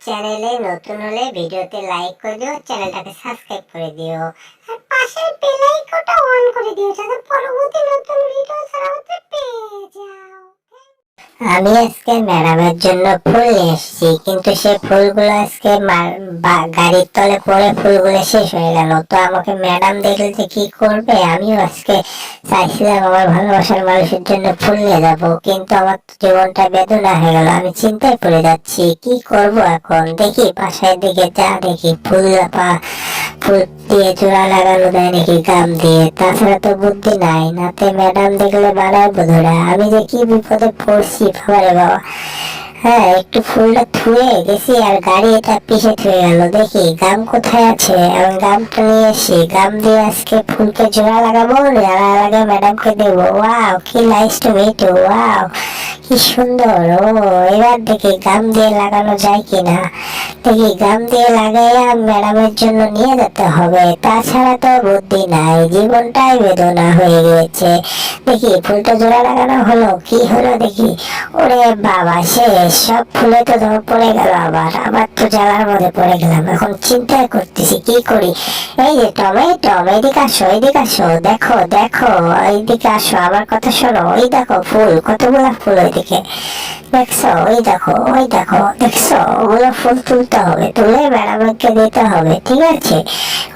চ্যানেলে নতুন হলে ভিডিওতে লাইক করে দিও, চ্যানেলটাকে সাবস্ক্রাইব করে দিও আর পাশের বেল আইকনটা অন করে দিও যাতে পরবর্তী নতুন ভিডিও ছাড়াতে পেয়ে যাও। আমি আজকে ম্যাডামের জন্য ফুল নিয়ে এসেছি, কিন্তু সে ফুলগুলো আজকে গাড়ির তলে পড়ে ফুলগুলো শেষ হয়ে গেল। তো আমাকে ম্যাডাম দেখলে যে কি করবে, আমিও আজকে চাইছিলাম আমার ভালোবাসার মানুষের জন্য ফুল নিয়ে যাবো, কিন্তু আমার জীবনটা বেদনা হয়ে গেল। আমি চিন্তায় পড়ে যাচ্ছি কি করব এখন। দেখি বাসায় দিকে যা দেখি ফুল দিয়ে জোড়া লাগানো দেয় নাকি গাম দিয়ে, তাছাড়া তো বুদ্ধি নাই। নাতে ম্যাডাম দেখলে বাড়ায় বোধরা। আমি যে কি বিপদে পড়ছি বাবারে বাবা। হ্যাঁ, একটু ফুলটা থুয়ে গেছি আর গাড়ি এটা পিছে থুয়ে গেল। দেখি গাম কোথায় আছে, আমি গামটা নিয়ে এসি। গাম দিয়ে আজকে ফুলকে জোড়া লাগাবো, জোড়া লাগে ম্যাডামকে দেবো। ওয়াও, কি nice to meet you. Wow, কি সুন্দর। ও এবার দেখি গাম দিয়ে লাগানো যায় কিনা। দেখি গাম দিয়ে লাগাইয়া ম্যাডামের জন্য নিয়ে যেতে হবে, তাছাড়া তো বুদ্ধি নাই। জীবনটাই বেদনা হয়ে গিয়েছে। দেখি ফুলটা জোড়া লাগানো হলো, কি হলো দেখি। ওরে বাবা, শেষ। সব ফুলে তো ধর পড়ে গেল। আবার তো জ্বালার মধ্যে পড়ে গেলাম। এখন চিন্তা করতেছি কি করি। এই যে টমেটো, এদিকে আসো, এদিকে আসো। দেখো দেখো, এইদিকে আসো, আমার কথা শোনো। ওই দেখো ফুল, কতগুলা ফুল ওইদিকে দেখছো। ওই দেখো, ওই দেখো, দেখছো। ওগুলো ফুল তুলতে হবে, তুলে ম্যাডামকে দিতে হবে, ঠিক আছে।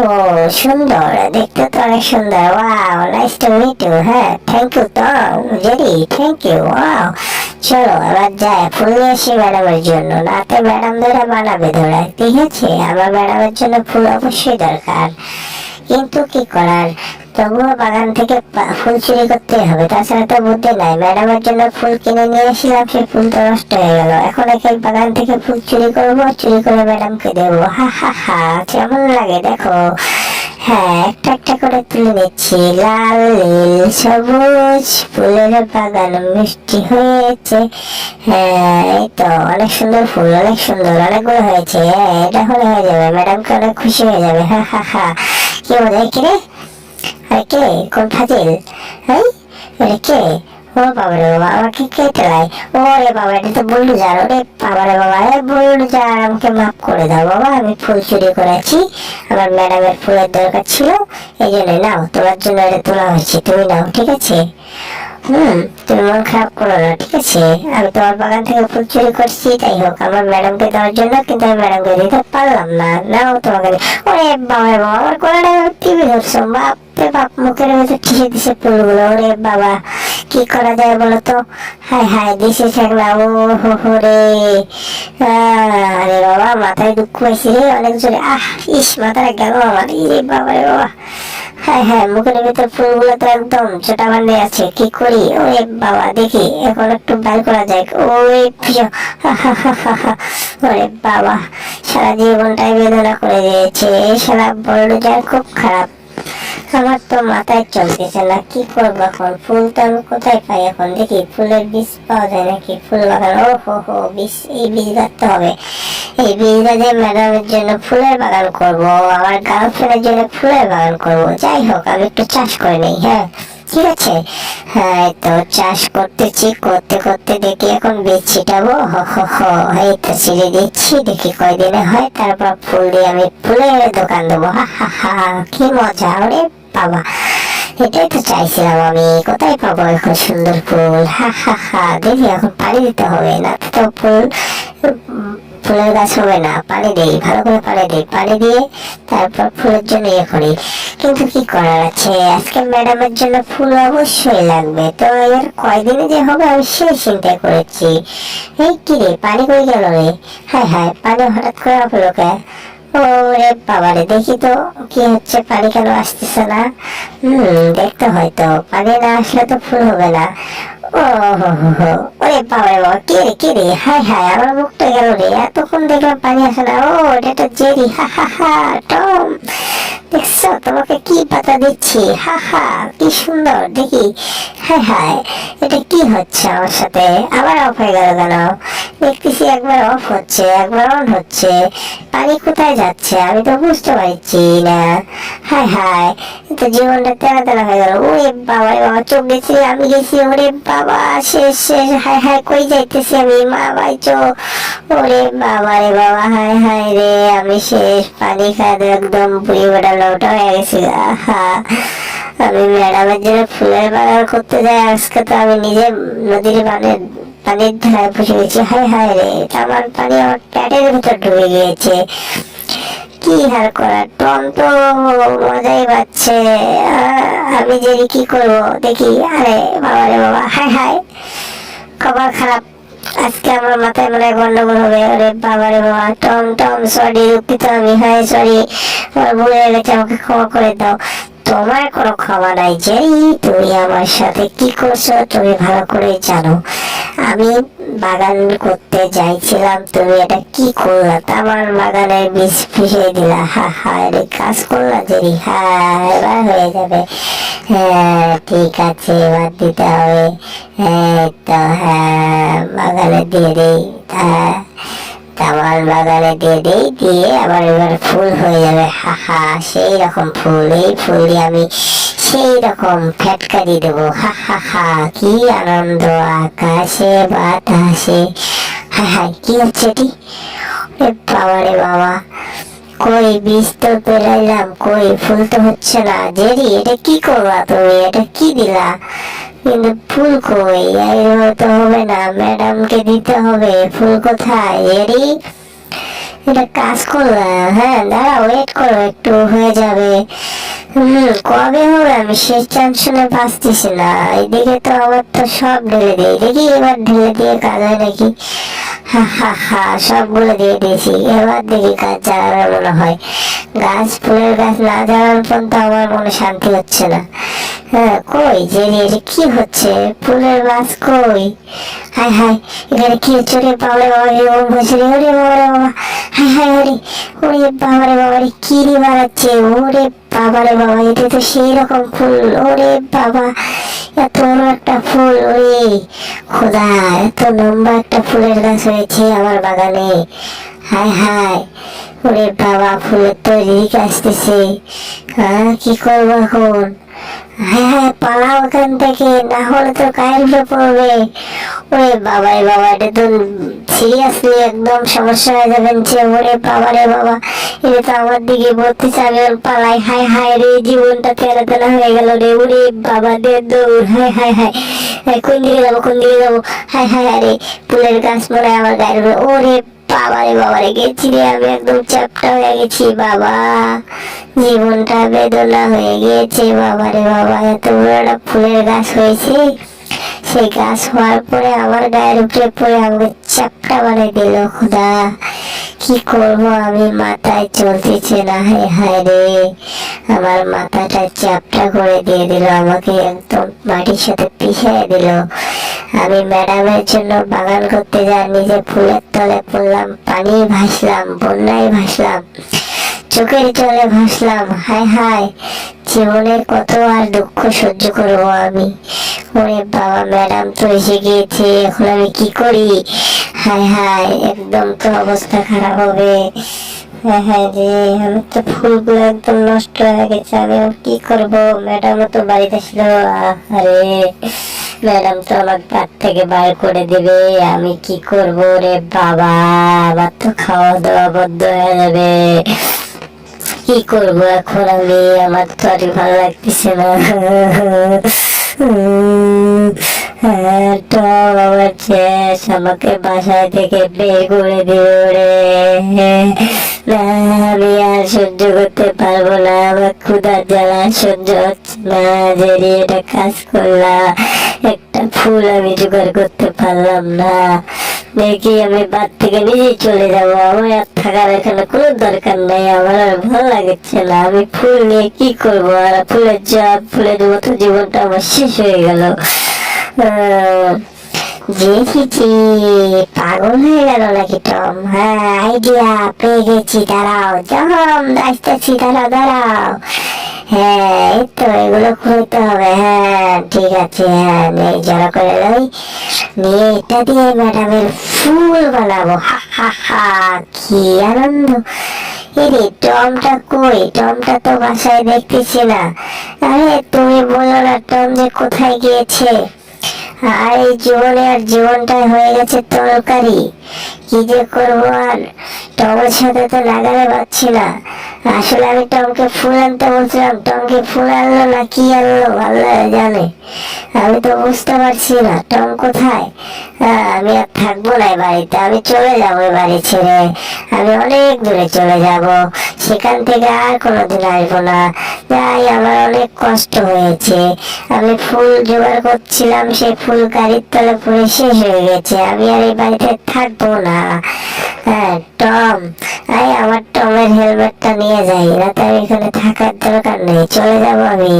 ও সুন্দর, দেখতে তো অনেক সুন্দর। Wow, nice to meet you. হ্যাঁ, থ্যাংক ইউ তো জেরি, থ্যাংক ইউ। ওয়াও, চলো এবার যাই ফুল নিয়ে আসি ম্যাডামের জন্য। রাতে ম্যাডাম ধরে বানাবে ধরায়, ঠিক আছে। আমার ম্যাডামের জন্য ফুল অবশ্যই দরকার, কিন্তু কি করার। তবুও বাগান থেকে ফুল চুরি করতে হবে, তাছাড়া তো বুদ্ধি নাই। ম্যাডামের জন্য ফুল কিনে নিয়ে এসেছিলাম, সেই ফুল তো নষ্ট হয়ে গেল। এখন একে বাগান থেকে ফুল চুরি করবো, চুরি করে ম্যাডামকে দেবো। হা হা হা, কেমন লাগে দেখো। হ্যাঁ, একটা একটা করে তুলে নিচ্ছি। লাল নীল সবুজ ফুলের বাগান মিষ্টি হয়েছে। হ্যাঁ, এই তো অনেক সুন্দর ফুল, অনেক সুন্দর, অনেকগুলো হয়েছে। হ্যাঁ, এটা হলে হয়ে যাবে, ম্যাডামকে অনেক খুশি হয়ে যাবে। হা হা হা, কি মজা। কিরে, আরে কে, কোন ফাজিল? হ্যাঁ, আরে কে? ও বাবারে বাবা, আমাকে কে টেলায়? ওরে বাবা, এটা তো বুলডোজার। ওরে বাবারে বাবা, বুলডোজার, আমাকে মাফ করে দাও বাবা। আমি ফুল চুরি করেছি, আমার ম্যাডামের ফুলের দরকার ছিল, এই জন্য। নাও, তোমার জন্য এটা তোলা হয়েছে, তুমি নাও, ঠিক আছে। তুমি মন খারাপ করো না, ঠিক আছে। আমি তোমার বাগান থেকে ফুল চুরি করছি, তাই হোক আমার ম্যাডামকে দেওয়ার জন্য, কিন্তু আমি ম্যাডামকে দিতে পারলাম না। নাও তোমাকে। ওরে বাবা বাবা, আমার গলাটা টিভি ধরছো। বাপরে বাপ, মুখের ভেতর ঠেসে দিছে ফুলগুলো। ওরে বাবা, কি করা যায় বলো তো। হায় হায়, দিছে ঠেকলা। ও হো হো রে। আরে বাবা, মাথায় দুঃখ পাইছি রে অনেক জোরে। ইস, মাথায় গেল আমার। ইরে বাবা রে বাবা। হ্যাঁ হ্যাঁ, মুখের ভিতর ফুলগুলো তো একদম ছোটা বান্ধে আছে, কি করি। ওরে বাবা, দেখি এখন একটু বাইর করা যায়। ওই প্রিয়, ওরে বাবা, সারা জীবনটাই বেদনা করে দিয়েছে। সারা বুলডোজার খুব খারাপ। আমার তো মাথায় চলতেছে না, কি করবো এখন। ফুল তো আমি কোথায় পাই এখন। দেখি ফুলের বীজ পাওয়া যায় নাকি, ফুল বাগান। ও হো হো, বীজ, এই বীজ গাঁথতে হবে। এই বীজ গাছে ম্যাডামের জন্য ফুলের বাগান করবো, আমার গার্লফ্রেন্ডের জন্য ফুলের বাগান করবো। যাই হোক, আমি একটু চাষ করে নেই। হ্যাঁ, ঠিক আছে। হ্যাঁ, তো চাষ করতেছি, করতে করতে দেখি এখন বীজ ছিটাবো। এই তো ছিঁড়ে দিচ্ছি, দেখি কয়দিনে হয়। তারপর ফুল দিয়ে আমি ফুলের দোকান দেবো। হা হা হা, কি মজা। ওরে বাবা, এটাই তো চাইছিলাম আমি। কোথায় পাবো এখন সুন্দর ফুল। হা হা হা, দেখি এখন পানি দিতে হবে, না তো ফুলের গাছ হবে না। পানি দেই, ভালো করে পানি দিই, পানি দিয়ে তারপর ফুলের জন্য ইয়ে করি। কিন্তু কি করার আছে, আজকে ম্যাডামের জন্য ফুল অবশ্যই লাগবে। তো এর কয়দিনে যে হবে আমি সেই চিন্তা করেছি। এই কি রে, পানি কই গেল রে? হায় হায়, পানি হঠাৎ করে হলো কে? ওরে বাবারে, দেখি তো কি হচ্ছে, পানি কেন আসতেছে না। দেখতে হয়তো পানি না আসলে তো ফুল হবে না। ও হো হো হো, ওরে বাবারে বাবা, কে রে কে রে? হায় হায়, আমার মুখটা গেল রে। এতক্ষণ দেখলাম পানি আসে না। ও, এটা তো জেরি। হা হা হা, টম। দেখছো তোমাকে কি পাতা দিচ্ছি, হা হা কি সুন্দর দেখি। হায় হায়, এটা কি হচ্ছে আমার সাথে, আবার অফ হয়ে গেল কেন? দেখতেছি একবার অফ হচ্ছে একবার অন হচ্ছে, পানি কোথায় যাচ্ছে আমি তো বুঝতে পারছি না। হায় হায়, তো জীবনটা তেরা তেরা হয়ে গেল। ওরে বাবা রে বাবা, চোখ গেছি আমি গেছি, ওরে বাবা শেষ শেষ। হায় হায়, কই যাইতেছি আমি, মা বাইচো। ওরে বাবা রে বাবা, হায় হায় রে, আমি শেষ, পানি খাওয়া একদম বুড়ি বেটা লোটা হয়ে গেছি। আহা, আমি ম্যাডামের জন্য ফুলের বাগান করতে যাই, আজকে তো আমি নিজে নদীর পানির ধারে বসে গেছি। হায় হায় রে, আমার পানি আমার প্যাটের ভিতর ঢুকে গিয়েছে। কি আর করার, টম তো মজাই পাচ্ছে। আমি যে কি করবো দেখি। আরে বাবা রে বাবা, হায় হায়, খবর খারাপ, আজকে আমার মাথায় মনে হয় গন্ডগোল হবে। ওরে বাবা রে বাবা, টম টম সরি, দুঃখিত আমি, হায় সরি, আমার ভুল হয়ে গেছে, আমাকে ক্ষমা করে দাও। তোমার কোনো ক্ষমা নাই জেরি, তুমি আমার সাথে কি করছো তুমি ভালো করে জানো। আমি বাগান করতে যাইছিলাম, তুমি এটা কি করলা, আমার বাগানের বীজ ফিসে দিলা। হা হা, এটা কাজ করলা জেরি। হ্যাঁ, এবার হয়ে যাবে। হ্যাঁ ঠিক আছে, এবার দিতে হবে। হ্যাঁ তো, হ্যাঁ বাগানে দিয়ে দিই। হ্যাঁ, আমার বাগানে দিয়ে দিই, দিয়ে আবার এবার ফুল হয়ে যাবে। হা হা, সেই রকম ফুল, এই ফুল দিয়ে আমি সেই রকম ফ্যাটকারি দেবো। হা হা হা, কি আনন্দ আকাশে বাতাসে। হ্যাঁ হ্যাঁ, কি হচ্ছে এটি? বাবা রে বাবা, কই বীজ তো পেলাইলাম, কই ফুল তো হচ্ছে না। জেরি, এটা কি করবা তুমি, এটা কি দিলা, কিন্তু ফুল কই? এইভাবে তো হবে না, ম্যাডামকে দিতে হবে। ফুল কোথায় জেরি? এটা কাজ করলাম। হ্যাঁ দাঁড়া, ওয়েট করো, একটু হয়ে যাবে। কবে হবে আমি শেষ টেনশনে বাঁচতেছি না। এদিকে তো আমার তো সব ঢেলে দিই, দেখি এবার ঢেলে দিয়ে কাজ হয় নাকি। হা হা হা, সবগুলো দিয়ে দিয়েছি, এবার দেখি কাজ জ্বালানো মনে হয়। গাছ, ফুলের গাছ না জ্বালানো পর্যন্ত আমার মনে শান্তি হচ্ছে না। হ্যাঁ কই জেরি, এটা কি হচ্ছে, ফুলের গাছ কই? হায় হায়, এখানে কি হচ্ছে রে বাবারে বাবা, এরকম হয়েছে রে, ওরে বাবারে বাবা, হায় হায়, ওরে ওরে বাবারে বাবারে, কি রে বাড়াচ্ছে, ওরে বাবারে বাবা, এটা তো সেই রকম ফুল। ওরে বাবা, এত বড় একটা ফুল, ওরে খোদা, এত লম্বা একটা ফুলের গাছ হয়েছে আমার বাগানে। হায় হায়, ওরে বাবা, ফুলের তো রিক আসতেছে। কি করবো এখন? হ্যাঁ হ্যাঁ, পালাও ওখান থেকে, না হলে তো গায়ের উপরে পড়বে। ওরে বাবা রে বাবা, এটা তো সিরিয়াসলি একদম সমস্যা হয়ে যাবেন। ওরে বাবা রে বাবা, এটা তো আমার দিকে বলতেছে, আমি পালাই। হায় হায় রে, জীবনটা তেরা তেরা হয়ে গেল রে। ওরে বাবা, দে দৌড়। হায় হায় হায়, কোন দিকে যাবো কোন দিকে যাবো? হায় হায়, আরে ফুলের গাছ মনে হয় আমার গায়ের উপরে। ওরে বাবারে বাবারে, গেছি রে, আমি একদম চ্যাপ্টা হয়ে গেছি বাবা, জীবনটা বেদনা হয়ে গিয়েছে। বাবারে বাবা, এত বড় একটা ফুলের গাছ হয়েছে, সেই গাছ হওয়ার পরে আমার গায়ের উপরে পড়ে আমাকে চ্যাপ্টা বানিয়ে দিল। খোদা, কি করবো আমি, মাথায় চলতেছে না। হায় হায় রে, আমার মাথাটা চ্যাপ্টা করে দিয়ে দিল, আমাকে একদম মাটির সাথে পিছিয়ে দিল। আমি ম্যাডামের জন্য বাগান করতে যাই, নিজে ফুলের তলে পড়লাম, পানি ভাসলাম, বন্যায় ভাসলাম, চোখের জলে ভাসলাম। হায় হায়, জীবনে কত আর দুঃখ সহ্য করবো আমি। ওরে বাবা, ম্যাডাম তো এসে গিয়েছে, এখন আমি কি করি? হায় হায়, একদম তো অবস্থা খারাপ হবে। হ্যাঁ হ্যাঁ রে, আমার তো ফুলগুলো একদম নষ্ট হয়ে গেছে, আমি কি করবো? ম্যাডামও তো বাড়িতে ছিল। আরে ম্যাডাম তো আমার বাড়ি থেকে বার করে দেবে, আমি কি করবো রে বাবা? আমার তো খাওয়া দাওয়া বন্ধ হয়ে যাবে, কি করবো এখন আমি? আমার তো আর ভালো লাগতেছে না। আমার শেষ, আমাকে বাসায় থেকে বের করে দিল রে। না, আমি আর সহ্য করতে পারবো না, আমার ক্ষুধার জ্বালা সহ্য হচ্ছে না। জেরি, এটা কাজ করলাম, একটা ফুল আমি জোগাড় করতে পারলাম না। দেখি আমি বাদ থেকে নিজেই চলে যাবো, আমার আর থাকার এখানে কোনো দরকার নেই, আমার আর ভালো লাগছে না। আমি ফুল নিয়ে কি করবো? আর ফুলের মতো জীবনটা আমার শেষ হয়ে গেল। দেখেছি, পাগল হয়ে গেল নাকি টম? হ্যাঁ, আইডিয়া পেয়ে গেছি, দাঁড়াও জম, আসতেছি, দাঁড়াও দাঁড়াও। হ্যাঁ, এই তো এগুলো খুলতে হবে। হ্যাঁ ঠিক আছে, হ্যাঁ নেই জড়ো করে লই, নিয়ে এটা দিয়ে ম্যাডামের ফুল বানাবো। হা হা হা, কি আনন্দ। এরে টমটা কই? টমটা তো বাসায় দেখতেছি না। আরে তুমি বলো না টম যে কোথায় গিয়েছে? আর এই জীবনে আর জীবনটাই হয়ে গেছে তরকারি। কি যে করবো আর, টমের সাথে তো লাগাতে পারছি না। আসলে আমি টমকে ফুল আনতে বলছিলাম, টমকে ফুল আনলো না কি আনলো আল্লাহ জানে। আমি তো বুঝতে পারছি না টম কোথায়। আমি আর থাকবো না এই বাড়িতে, আমি চলে যাবো এই বাড়ি ছেড়ে। আমি অনেক দূরে চলে যাব, সেখান থেকে আর কোনোদিন আসবো না। তাই আমার অনেক কষ্ট হয়েছে। আমি ফুল জোগাড় করছিলাম, সেই ফুল গাড়ির তলে পড়ে শেষ হয়ে গেছে। আমি আর এই বাড়িতে থাকবো না। হ্যাঁ টম, আমার টমের হেলমেটটা নিয়ে যাই, না তো আমি এখানে থাকার দরকার নেই, চলে যাব আমি।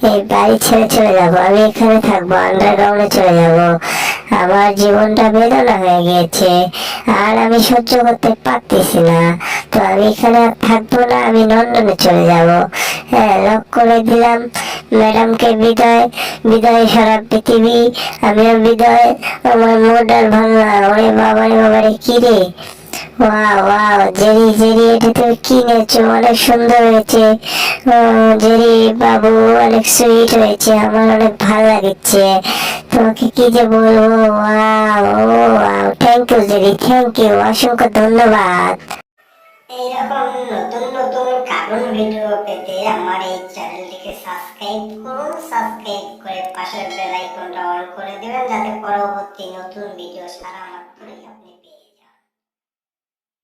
এই বাড়ি ছেড়ে চলে যাব, আমি এখানে থাকবো, আন্ডারগ্রাউন্ডে চলে যাব। আমার জীবনটা বেদনা হয়ে গিয়েছে, আর আমি সহ্য করতে পারতেছি না। তো আমি এখানে আর থাকবো না, আমি লন্ডনে চলে যাব। হ্যাঁ, লক করে দিলাম। ম্যাডামকে বিদায়, বিদায় সারা পৃথিবী। আমিও বিদায়, আমার মোটার ভাঙা। ওরে বাবারে বাবারে, কি রে? ওয়াও ওয়াও, জেরি জেরি, এটা তুমি কিনেছো, অনেক সুন্দর হয়েছে। জেরি বাবু, অনেক সুইট হয়েছে, আমার অনেক ভালো লাগছে। তোমাকে কি যে বলবো। Wow, wow, thank you Jerry, thank you, অসংখ্য ধন্যবাদ। এইরকম নতুন নতুন কার্টুন ভিডিও পেতে আমার এই চ্যানেলটিকে সাবস্ক্রাইব করুন। সাবস্ক্রাইব করে পাশের বেল আইকনটা অন করে দিবেন, যাতে পরবর্তী নতুন ভিডিও ছাড়া আমার